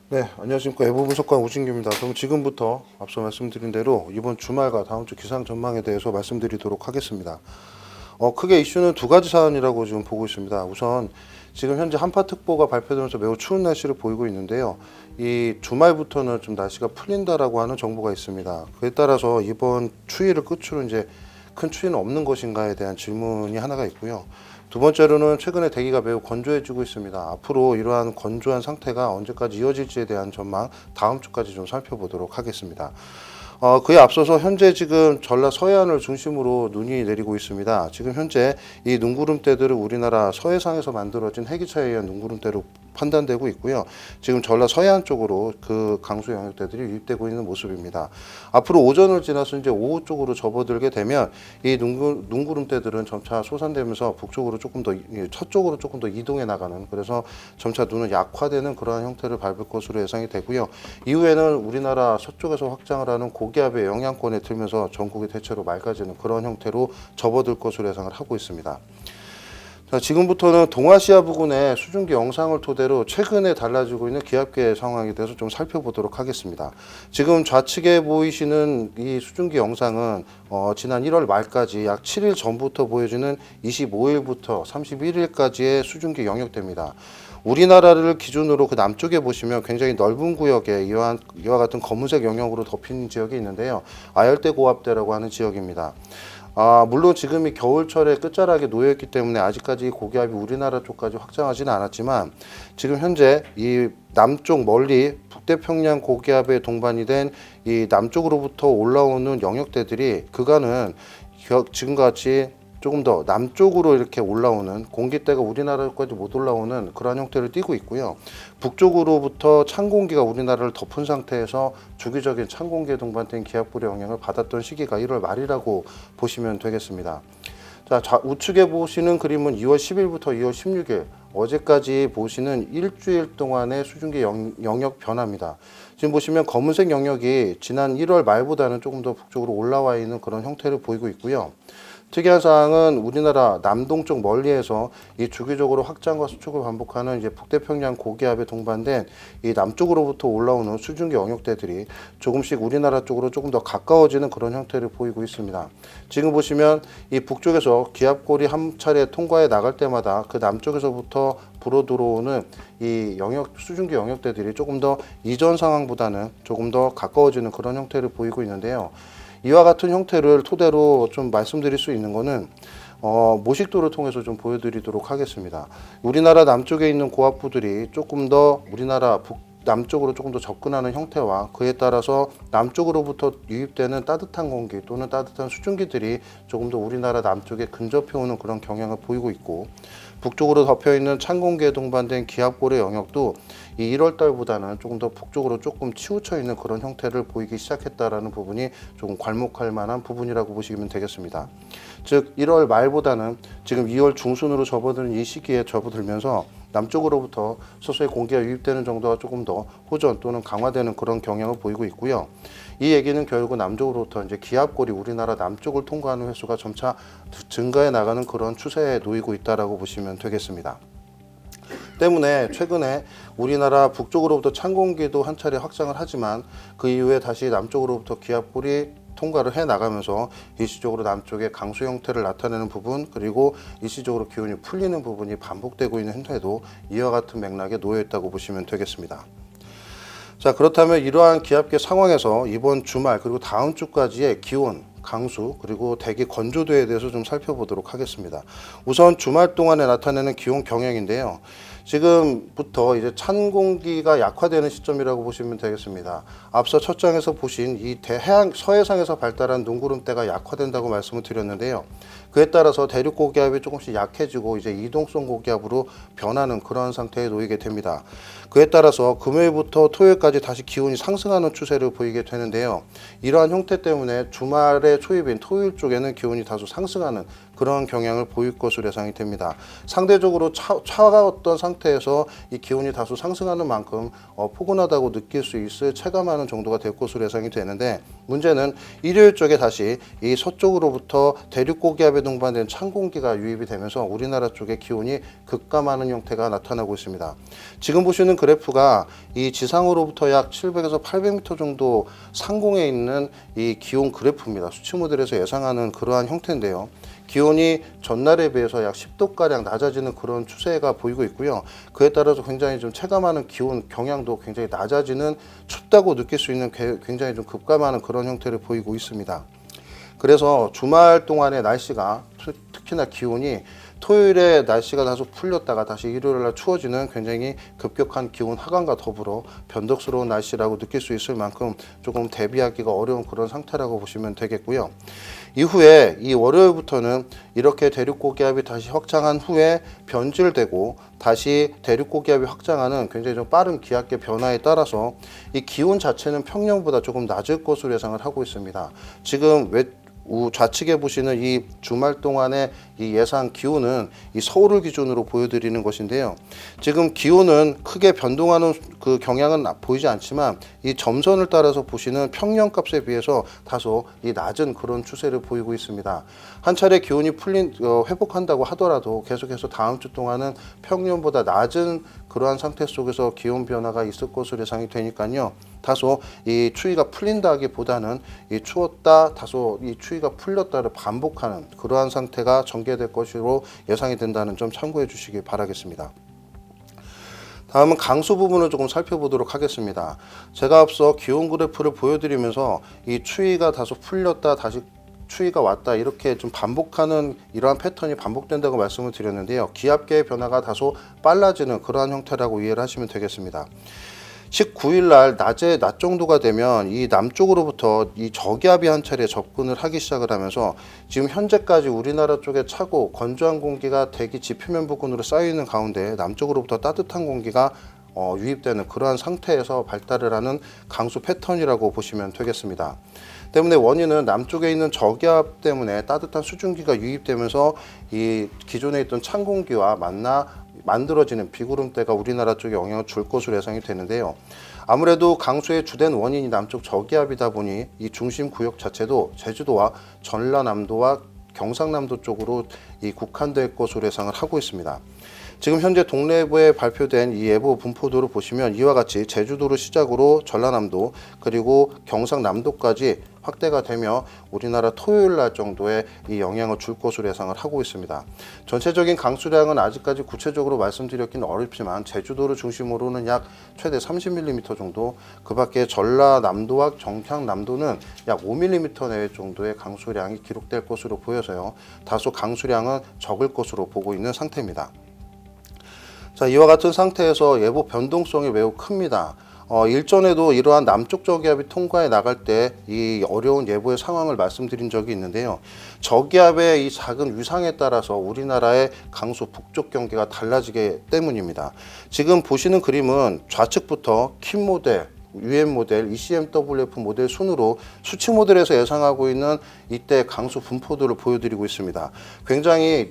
네, 안녕하십니까. 외부분석관 우진규입니다. 그럼 지금부터 앞서 말씀드린 대로 이번 주말과 다음 주 기상 전망에 대해서 말씀드리도록 하겠습니다. 크게 이슈는 두 가지 사안이라고 지금 보고 있습니다. 우선 지금 현재 한파특보가 발표되면서 매우 추운 날씨를 보이고 있는데요. 이 주말부터는 좀 날씨가 풀린다라고 하는 정보가 있습니다. 그에 따라서 이번 추위를 끝으로 이제 큰 추위는 없는 것인가에 대한 질문이 하나가 있고요. 두 번째로는 최근에 대기가 매우 건조해지고 있습니다. 앞으로 이러한 건조한 상태가 언제까지 이어질지에 대한 전망 다음 주까지 좀 살펴보도록 하겠습니다. 그에 앞서서 현재 지금 전라 서해안을 중심으로 눈이 내리고 있습니다. 지금 현재 이 눈구름대들은 우리나라 서해상에서 만들어진 해기차에 의한 눈구름대로 판단되고 있고요. 지금 전라 서해안 쪽으로 그 강수 영역대들이 유입되고 있는 모습입니다. 앞으로 오전을 지나서 이제 오후 쪽으로 접어들게 되면 이 눈구름대들은 점차 솟아내면서 북쪽으로 조금 더 서쪽으로 조금 더 이동해 나가는, 그래서 점차 눈은 약화되는 그러한 형태를 밟을 것으로 예상이 되고요. 이후에는 우리나라 서쪽에서 확장을 하는 고기압의 영향권에 들면서 전국이 대체로 맑아지는 그런 형태로 접어들 것으로 예상을 하고 있습니다. 자, 지금부터는 동아시아 부근의 수증기 영상을 토대로 최근에 달라지고 있는 기압계 상황에 대해서 좀 살펴보도록 하겠습니다. 지금 좌측에 보이시는 이 수증기 영상은 지난 1월 말까지 약 7일 전부터 보여지는 25일부터 31일까지의 수증기 영역대입니다. 우리나라를 기준으로 그 남쪽에 보시면 굉장히 넓은 구역에 이와 같은 검은색 영역으로 덮인 지역이 있는데요. 아열대 고압대라고 하는 지역입니다. 물론 지금이 겨울철의 끝자락에 놓여있기 때문에 아직까지 고기압이 우리나라 쪽까지 확장하지는 않았지만, 지금 현재 이 남쪽 멀리 북태평양 고기압에 동반이 된 이 남쪽으로부터 올라오는 영역대들이 그간은 지금과 같이 조금 더 남쪽으로 이렇게 올라오는, 공기대가 우리나라까지 못 올라오는 그러한 형태를 띠고 있고요. 북쪽으로부터 찬 공기가 우리나라를 덮은 상태에서 주기적인 찬 공기에 동반된 기압골의 영향을 받았던 시기가 1월 말이라고 보시면 되겠습니다. 자, 우측에 보시는 그림은 2월 10일부터 2월 16일, 어제까지 보시는 일주일 동안의 수증기 영역 변화입니다. 지금 보시면 검은색 영역이 지난 1월 말보다는 조금 더 북쪽으로 올라와 있는 그런 형태를 보이고 있고요. 특이한 사항은 우리나라 남동쪽 멀리에서 이 주기적으로 확장과 수축을 반복하는 이제 북태평양 고기압에 동반된 이 남쪽으로부터 올라오는 수증기 영역대들이 조금씩 우리나라 쪽으로 조금 더 가까워지는 그런 형태를 보이고 있습니다. 지금 보시면 이 북쪽에서 기압골이 한 차례 통과해 나갈 때마다 그 남쪽에서부터 불어 들어오는 이 수증기 영역대들이 조금 더 이전 상황보다는 조금 더 가까워지는 그런 형태를 보이고 있는데요. 이와 같은 형태를 토대로 좀 말씀드릴 수 있는 거는 모식도를 통해서 좀 보여드리도록 하겠습니다. 우리나라 남쪽에 있는 고압부들이 조금 더 우리나라 남쪽으로 조금 더 접근하는 형태와, 그에 따라서 남쪽으로부터 유입되는 따뜻한 공기 또는 따뜻한 수증기들이 조금 더 우리나라 남쪽에 근접해 오는 그런 경향을 보이고 있고, 북쪽으로 덮여있는 찬 공기에 동반된 기압골의 영역도 이 1월 달보다는 조금 더 북쪽으로 조금 치우쳐 있는 그런 형태를 보이기 시작했다라는 부분이 조금 괄목할 만한 부분이라고 보시면 되겠습니다. 즉 1월 말보다는 지금 2월 중순으로 접어드는 이 시기에 접어들면서 남쪽으로부터 서서히 공기가 유입되는 정도가 조금 더 호전 또는 강화되는 그런 경향을 보이고 있고요. 이 얘기는 결국 남쪽으로부터 이제 기압골이 우리나라 남쪽을 통과하는 횟수가 점차 증가해 나가는 그런 추세에 놓이고 있다라고 보시면 되겠습니다. 때문에 최근에 우리나라 북쪽으로부터 찬 공기도 한 차례 확장을 하지만 그 이후에 다시 남쪽으로부터 기압골이 통과를 해 나가면서 일시적으로 남쪽에 강수 형태를 나타내는 부분, 그리고 일시적으로 기온이 풀리는 부분이 반복되고 있는 형태도 이와 같은 맥락에 놓여 있다고 보시면 되겠습니다. 자, 그렇다면 이러한 기압계 상황에서 이번 주말 그리고 다음 주까지의 기온, 강수, 그리고 대기 건조도에 대해서 좀 살펴보도록 하겠습니다. 우선 주말 동안에 나타내는 기온 경향인데요. 지금부터 이제 찬 공기가 약화되는 시점이라고 보시면 되겠습니다. 앞서 첫 장에서 보신 이 대해안 서해상에서 발달한 눈구름대가 약화된다고 말씀을 드렸는데요. 그에 따라서 대륙 고기압이 조금씩 약해지고 이제 이동성 고기압으로 변하는 그러한 상태에 놓이게 됩니다. 그에 따라서 금요일부터 토요일까지 다시 기온이 상승하는 추세를 보이게 되는데요. 이러한 형태 때문에 주말의 초입인 토요일 쪽에는 기온이 다소 상승하는 그런 경향을 보일 것으로 예상이 됩니다. 상대적으로 차가웠던 상태에서 이 기온이 다소 상승하는 만큼 포근하다고 느낄 수 있을 체감하는 정도가 될 것으로 예상이 되는데, 문제는 일요일 쪽에 다시 이 서쪽으로부터 대륙 고기압에 동반된 찬 공기가 유입이 되면서 우리나라 쪽에 기온이 급감하는 형태가 나타나고 있습니다. 지금 보시는 그래프가 이 지상으로부터 약 700에서 800m 정도 상공에 있는 이 기온 그래프입니다. 수치 모델에서 예상하는 그러한 형태인데요. 기온이 전날에 비해서 약 10도가량 낮아지는 그런 추세가 보이고 있고요. 그에 따라서 굉장히 좀 체감하는 기온 경향도 굉장히 낮아지는, 춥다고 느낄 수 있는 굉장히 좀 급감하는 그런 형태를 보이고 있습니다. 그래서 주말 동안의 날씨가, 특히나 기온이 토요일에 날씨가 다소 풀렸다가 다시 일요일날 추워지는 굉장히 급격한 기온 하강과 더불어 변덕스러운 날씨라고 느낄 수 있을 만큼 조금 대비하기가 어려운 그런 상태라고 보시면 되겠고요. 이후에 이 월요일부터는 이렇게 대륙 고기압이 다시 확장한 후에 변질되고 다시 대륙 고기압이 확장하는 굉장히 좀 빠른 기압계 변화에 따라서 이 기온 자체는 평년보다 조금 낮을 것으로 예상을 하고 있습니다. 지금 좌측에 보시는 이 주말 동안의 이 예상 기온은 이 서울을 기준으로 보여드리는 것인데요. 지금 기온은 크게 변동하는 그 경향은 보이지 않지만 이 점선을 따라서 보시는 평년값에 비해서 다소 이 낮은 그런 추세를 보이고 있습니다. 한 차례 기온이 회복한다고 하더라도 계속해서 다음 주 동안은 평년보다 낮은 그러한 상태 속에서 기온 변화가 있을 것으로 예상이 되니까요. 다소 이 추위가 풀린다기보다는 이 추웠다 다소 이 추위가 풀렸다를 반복하는 그러한 상태가 전개될 것으로 예상이 된다는 점 참고해 주시기 바라겠습니다. 다음은 강수 부분을 조금 살펴보도록 하겠습니다. 제가 앞서 기온 그래프를 보여드리면서 이 추위가 다소 풀렸다 다시 추위가 왔다 이렇게 좀 반복하는 이러한 패턴이 반복된다고 말씀을 드렸는데요. 기압계의 변화가 다소 빨라지는 그러한 형태라고 이해를 하시면 되겠습니다. 19일 날 낮 정도가 되면 이 남쪽으로부터 이 저기압이 한 차례 접근을 하기 시작을 하면서 지금 현재까지 우리나라 쪽에 차고 건조한 공기가 대기 지표면 부근으로 쌓여 있는 가운데 남쪽으로부터 따뜻한 공기가 유입되는 그러한 상태에서 발달을 하는 강수 패턴이라고 보시면 되겠습니다. 때문에 원인은 남쪽에 있는 저기압 때문에 따뜻한 수증기가 유입되면서 이 기존에 있던 찬 공기와 만들어지는 비구름대가 우리나라 쪽에 영향을 줄 것으로 예상이 되는데요. 아무래도 강수의 주된 원인이 남쪽 저기압이다 보니 이 중심 구역 자체도 제주도와 전라남도와 경상남도 쪽으로 이 국한될 것으로 예상을 하고 있습니다. 지금 현재 동래부에 발표된 이 예보 분포도를 보시면 이와 같이 제주도를 시작으로 전라남도 그리고 경상남도까지 확대가 되며 우리나라 토요일 날 정도의 이 영향을 줄 것으로 예상을 하고 있습니다. 전체적인 강수량은 아직까지 구체적으로 말씀드렸기는 어렵지만 제주도를 중심으로는 약 최대 30mm 정도, 그 밖에 전라남도와 경상남도는 약 5mm 내외 정도의 강수량이 기록될 것으로 보여서요. 다소 강수량은 적을 것으로 보고 있는 상태입니다. 자, 이와 같은 상태에서 예보 변동성이 매우 큽니다. 일전에도 이러한 남쪽 저기압이 통과해 나갈 때 이 어려운 예보의 상황을 말씀드린 적이 있는데요. 저기압의 이 작은 위상에 따라서 우리나라의 강수 북쪽 경계가 달라지기 때문입니다. 지금 보시는 그림은 좌측부터 킴 모델, UN 모델, ECMWF 모델 순으로 수치 모델에서 예상하고 있는 이때 강수 분포도를 보여드리고 있습니다. 굉장히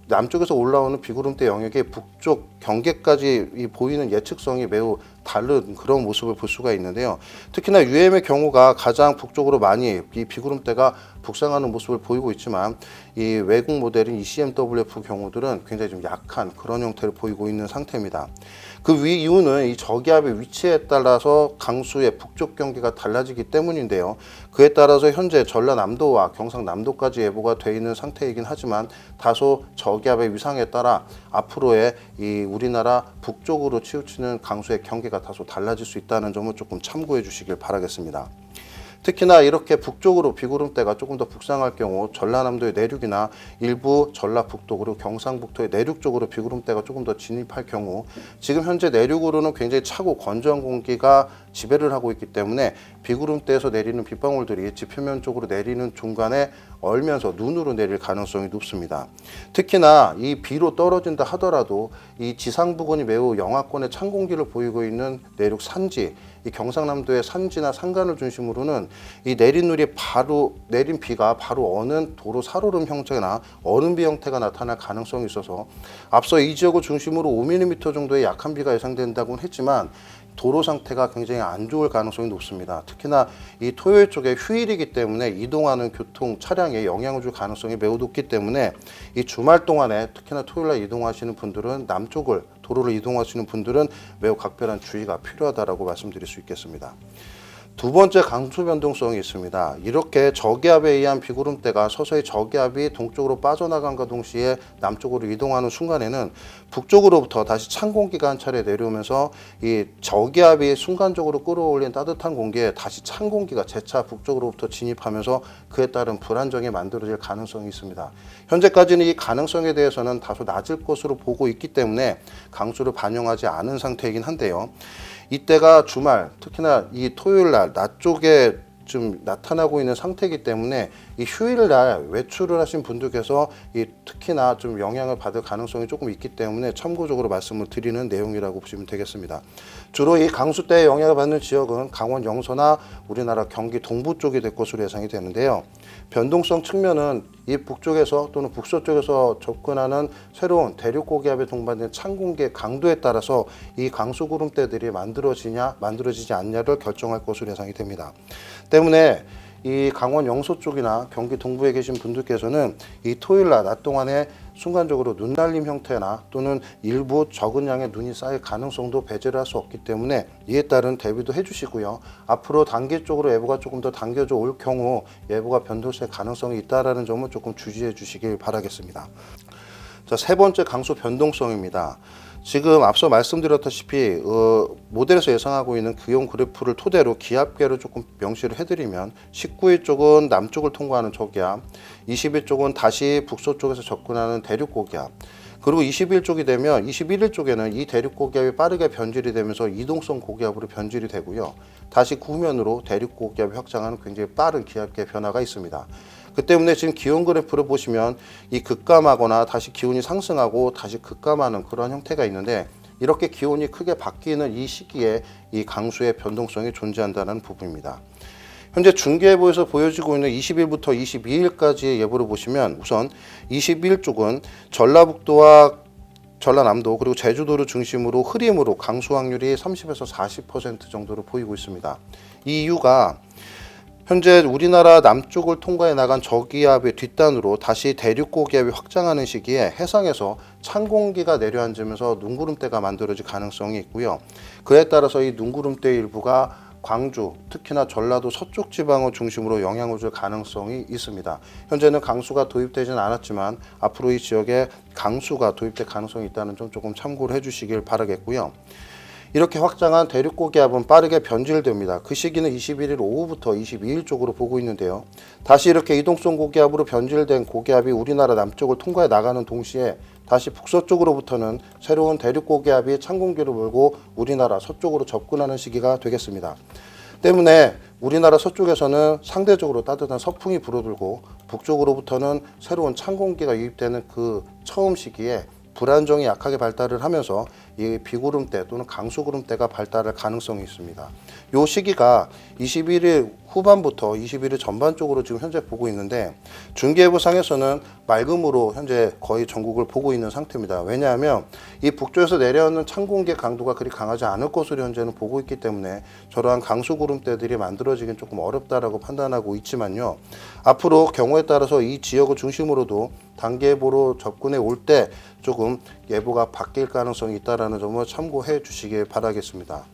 남쪽에서 올라오는 비구름대 영역의 북쪽 경계까지 보이는 예측성이 매우 다른 그런 모습을 볼 수가 있는데요. 특히나 UM의 경우가 가장 북쪽으로 많이 이 비구름대가 북상하는 모습을 보이고 있지만 이 외국 모델인 ECMWF 경우들은 굉장히 좀 약한 그런 형태를 보이고 있는 상태입니다. 그 이유는 이 저기압의 위치에 따라서 강수의 북쪽 경계가 달라지기 때문인데요. 그에 따라서 현재 전라남도와 경상남도까지 예보가 되어 있는 상태이긴 하지만 다소 저기압의 위상에 따라 앞으로의 이 우리나라 북쪽으로 치우치는 강수의 경계가 다소 달라질 수 있다는 점을 조금 참고해 주시길 바라겠습니다. 특히나 이렇게 북쪽으로 비구름대가 조금 더 북상할 경우 전라남도의 내륙이나 일부 전라북도 그리고 경상북도의 내륙 쪽으로 비구름대가 조금 더 진입할 경우 지금 현재 내륙으로는 굉장히 차고 건조한 공기가 지배를 하고 있기 때문에 비구름대에서 내리는 빗방울들이 지표면 쪽으로 내리는 중간에 얼면서 눈으로 내릴 가능성이 높습니다. 특히나 이 비로 떨어진다 하더라도 이 지상 부근이 매우 영하권의 찬 공기를 보이고 있는 내륙 산지, 이 경상남도의 산지나 산간을 중심으로는 이 내린 비가 바로 어는 도로 살얼음 형태나 얼음비 형태가 나타날 가능성이 있어서 앞서 이 지역을 중심으로 5mm 정도의 약한 비가 예상된다고는 했지만 도로 상태가 굉장히 안 좋을 가능성이 높습니다. 특히나 이 토요일 쪽에 휴일이기 때문에 이동하는 교통 차량에 영향을 줄 가능성이 매우 높기 때문에 이 주말 동안에 특히나 토요일날 이동하시는 분들은 남쪽을 도로를 이동하시는 분들은 매우 각별한 주의가 필요하다고 말씀드릴 수 있겠습니다. 두 번째, 강수 변동성이 있습니다. 이렇게 저기압에 의한 비구름대가 서서히 저기압이 동쪽으로 빠져나간과 동시에 남쪽으로 이동하는 순간에는 북쪽으로부터 다시 찬 공기가 한 차례 내려오면서 이 저기압이 순간적으로 끌어올린 따뜻한 공기에 다시 찬 공기가 재차 북쪽으로부터 진입하면서 그에 따른 불안정이 만들어질 가능성이 있습니다. 현재까지는 이 가능성에 대해서는 다소 낮을 것으로 보고 있기 때문에 강수를 반영하지 않은 상태이긴 한데요. 이때가 주말, 특히나 이 토요일 날 낮 쪽에 좀 나타나고 있는 상태이기 때문에 이 휴일 날 외출을 하신 분들께서 이 특히나 좀 영향을 받을 가능성이 조금 있기 때문에 참고적으로 말씀을 드리는 내용이라고 보시면 되겠습니다. 주로 이 강수대의 영향을 받는 지역은 강원 영서나 우리나라 경기 동부 쪽이 될 것으로 예상이 되는데요. 변동성 측면은 이 북쪽에서 또는 북서쪽에서 접근하는 새로운 대륙 고기압에 동반된 찬 공기의 강도에 따라서 이 강수 구름대들이 만들어지지 않냐를 결정할 것으로 예상이 됩니다. 때문에 이 강원 영서 쪽이나 경기 동부에 계신 분들께서는 이 토요일 낮 동안에 순간적으로 눈 날림 형태나 또는 일부 적은 양의 눈이 쌓일 가능성도 배제를 할 수 없기 때문에 이에 따른 대비도 해주시고요. 앞으로 단기적으로 예보가 조금 더 당겨져 올 경우 예보가 변동될 가능성이 있다는 점을 조금 주시해 주시길 바라겠습니다. 자, 세 번째, 강수 변동성입니다. 지금 앞서 말씀드렸다시피 모델에서 예상하고 있는 기온 그래프를 토대로 기압계를 조금 명시를 해드리면 19일 쪽은 남쪽을 통과하는 저기압, 20일 쪽은 다시 북서쪽에서 접근하는 대륙 고기압, 그리고 20일 쪽이 되면 21일 쪽에는 이 대륙 고기압이 빠르게 변질이 되면서 이동성 고기압으로 변질이 되고요. 다시 구면으로 대륙 고기압이 확장하는 굉장히 빠른 기압계 변화가 있습니다. 그 때문에 지금 기온 그래프를 보시면 이 급감하거나 다시 기온이 상승하고 다시 급감하는 그런 형태가 있는데 이렇게 기온이 크게 바뀌는 이 시기에 이 강수의 변동성이 존재한다는 부분입니다. 현재 중계예보에서 보여지고 있는 20일부터 22일까지의 예보를 보시면 우선 20일 쪽은 전라북도와 전라남도 그리고 제주도를 중심으로 흐림으로 강수 확률이 30에서 40% 정도로 보이고 있습니다. 이 이유가 현재 우리나라 남쪽을 통과해 나간 저기압의 뒷단으로 다시 대륙 고기압이 확장하는 시기에 해상에서 찬 공기가 내려앉으면서 눈구름대가 만들어질 가능성이 있고요. 그에 따라서 이 눈구름대 일부가 광주, 특히나 전라도 서쪽 지방을 중심으로 영향을 줄 가능성이 있습니다. 현재는 강수가 도입되지는 않았지만 앞으로 이 지역에 강수가 도입될 가능성이 있다는 점 조금 참고를 해주시길 바라겠고요. 이렇게 확장한 대륙 고기압은 빠르게 변질됩니다. 그 시기는 21일 오후부터 22일 쪽으로 보고 있는데요. 다시 이렇게 이동성 고기압으로 변질된 고기압이 우리나라 남쪽을 통과해 나가는 동시에 다시 북서쪽으로부터는 새로운 대륙 고기압이 찬 공기를 몰고 우리나라 서쪽으로 접근하는 시기가 되겠습니다. 때문에 우리나라 서쪽에서는 상대적으로 따뜻한 서풍이 불어들고 북쪽으로부터는 새로운 찬 공기가 유입되는 그 처음 시기에 불안정이 약하게 발달을 하면서 이 비구름대 또는 강수구름대가 발달할 가능성이 있습니다. 이 시기가 21일 후반부터 21일 전반 쪽으로 지금 현재 보고 있는데 중계예보상에서는 맑음으로 현재 거의 전국을 보고 있는 상태입니다. 왜냐하면 이 북쪽에서 내려오는 찬 공기의 강도가 그리 강하지 않을 것으로 현재는 보고 있기 때문에 저러한 강수구름대들이 만들어지긴 조금 어렵다라고 판단하고 있지만요. 앞으로 경우에 따라서 이 지역을 중심으로도 단계예보로 접근해 올 때 조금 예보가 바뀔 가능성이 있다는 점을 참고해 주시길 바라겠습니다.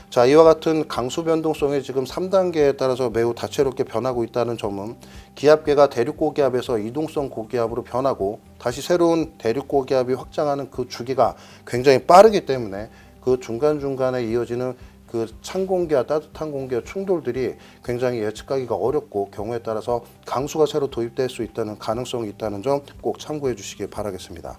자, 이와 같은 강수 변동성이 지금 3단계에 따라서 매우 다채롭게 변하고 있다는 점은 기압계가 대륙 고기압에서 이동성 고기압으로 변하고 다시 새로운 대륙 고기압이 확장하는 그 주기가 굉장히 빠르기 때문에 그 중간중간에 이어지는 그 찬 공기와 따뜻한 공기의 충돌들이 굉장히 예측하기가 어렵고 경우에 따라서 강수가 새로 도입될 수 있다는 가능성이 있다는 점 꼭 참고해 주시길 바라겠습니다.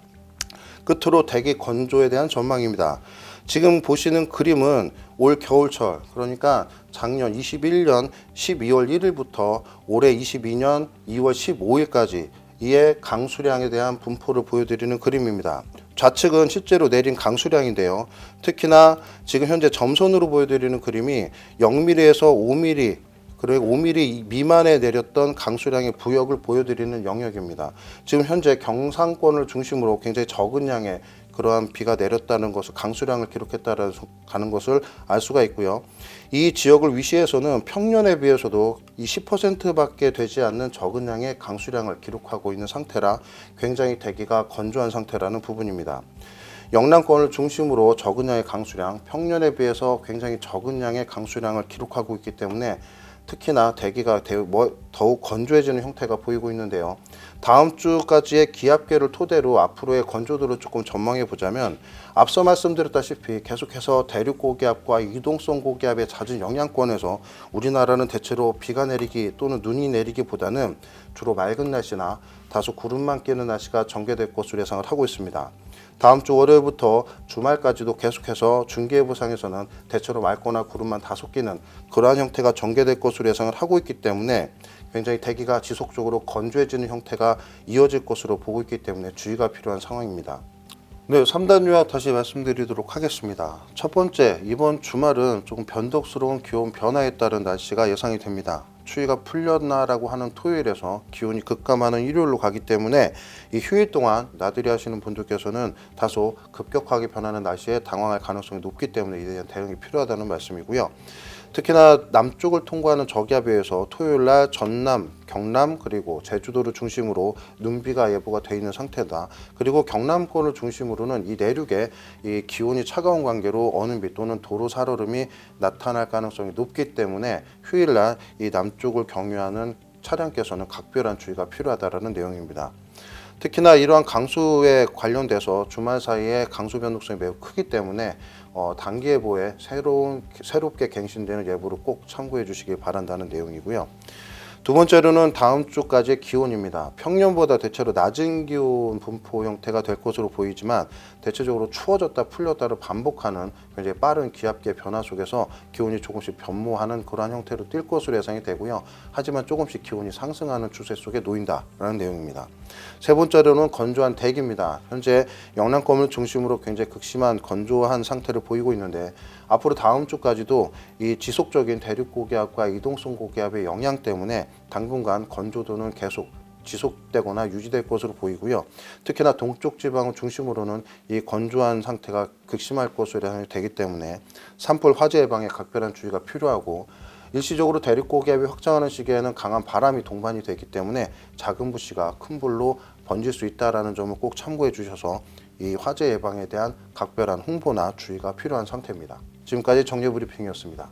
끝으로 대기 건조에 대한 전망입니다. 지금 보시는 그림은 올 겨울철, 그러니까 작년 21년 12월 1일부터 올해 22년 2월 15일까지 이의 강수량에 대한 분포를 보여드리는 그림입니다. 좌측은 실제로 내린 강수량인데요. 특히나 지금 현재 점선으로 보여드리는 그림이 0mm에서 5mm, 그리고 5mm 미만에 내렸던 강수량의 부역을 보여드리는 영역입니다. 지금 현재 경상권을 중심으로 굉장히 적은 양의 그러한 비가 내렸다는 것을, 강수량을 기록했다는 것을 알 수가 있고요. 이 지역을 위시에서는 평년에 비해서도 이 10%밖에 되지 않는 적은 양의 강수량을 기록하고 있는 상태라 굉장히 대기가 건조한 상태라는 부분입니다. 영남권을 중심으로 적은 양의 강수량, 평년에 비해서 굉장히 적은 양의 강수량을 기록하고 있기 때문에 특히나 대기가 더욱 건조해지는 형태가 보이고 있는데요. 다음 주까지의 기압계를 토대로 앞으로의 건조도를 조금 전망해 보자면, 앞서 말씀드렸다시피 계속해서 대륙 고기압과 이동성 고기압의 잦은 영향권에서 우리나라는 대체로 비가 내리기 또는 눈이 내리기보다는 주로 맑은 날씨나 다소 구름만 끼는 날씨가 전개될 것으로 예상을 하고 있습니다. 다음 주 월요일부터 주말까지도 계속해서 중기예보상에서는 대체로 맑거나 구름만 다소 끼는 그러한 형태가 전개될 것으로 예상을 하고 있기 때문에 굉장히 대기가 지속적으로 건조해지는 형태가 이어질 것으로 보고 있기 때문에 주의가 필요한 상황입니다. 네, 3단 요약 다시 말씀드리도록 하겠습니다. 첫 번째, 이번 주말은 조금 변덕스러운 기온 변화에 따른 날씨가 예상이 됩니다. 추위가 풀렸나라고 하는 토요일에서 기온이 급감하는 일요일로 가기 때문에 이 휴일 동안 나들이 하시는 분들께서는 다소 급격하게 변하는 날씨에 당황할 가능성이 높기 때문에 이에 대한 대응이 필요하다는 말씀이고요. 특히나 남쪽을 통과하는 저기압에 의해서 토요일날 전남, 경남 그리고 제주도를 중심으로 눈비가 예보가 되어 있는 상태다. 그리고 경남권을 중심으로는 이 내륙에 이 기온이 차가운 관계로 어는비 또는 도로 살얼음이 나타날 가능성이 높기 때문에 휴일날 이 남쪽을 경유하는 차량께서는 각별한 주의가 필요하다는 내용입니다. 특히나 이러한 강수에 관련돼서 주말 사이에 강수 변동성이 매우 크기 때문에 단기예보에 새롭게 갱신되는 예보를 꼭 참고해 주시길 바란다는 내용이고요. 두 번째로는 다음 주까지의 기온입니다. 평년보다 대체로 낮은 기온 분포 형태가 될 것으로 보이지만 대체적으로 추워졌다 풀렸다를 반복하는 굉장히 빠른 기압계 변화 속에서 기온이 조금씩 변모하는 그러한 형태로 뛸 것으로 예상이 되고요. 하지만 조금씩 기온이 상승하는 추세 속에 놓인다라는 내용입니다. 세 번째로는 건조한 대기입니다. 현재 영남권을 중심으로 굉장히 극심한 건조한 상태를 보이고 있는데 앞으로 다음 주까지도 이 지속적인 대륙 고기압과 이동성 고기압의 영향 때문에 당분간 건조도는 계속 지속되거나 유지될 것으로 보이고요. 특히나 동쪽 지방을 중심으로는 이 건조한 상태가 극심할 것으로 예상이 되기 때문에 산불 화재 예방에 각별한 주의가 필요하고, 일시적으로 대륙 고기압이 확장하는 시기에는 강한 바람이 동반이 되기 때문에 작은 불씨가 큰 불로 번질 수 있다는 점을 꼭 참고해 주셔서 이 화재 예방에 대한 각별한 홍보나 주의가 필요한 상태입니다. 지금까지 정례 브리핑이었습니다.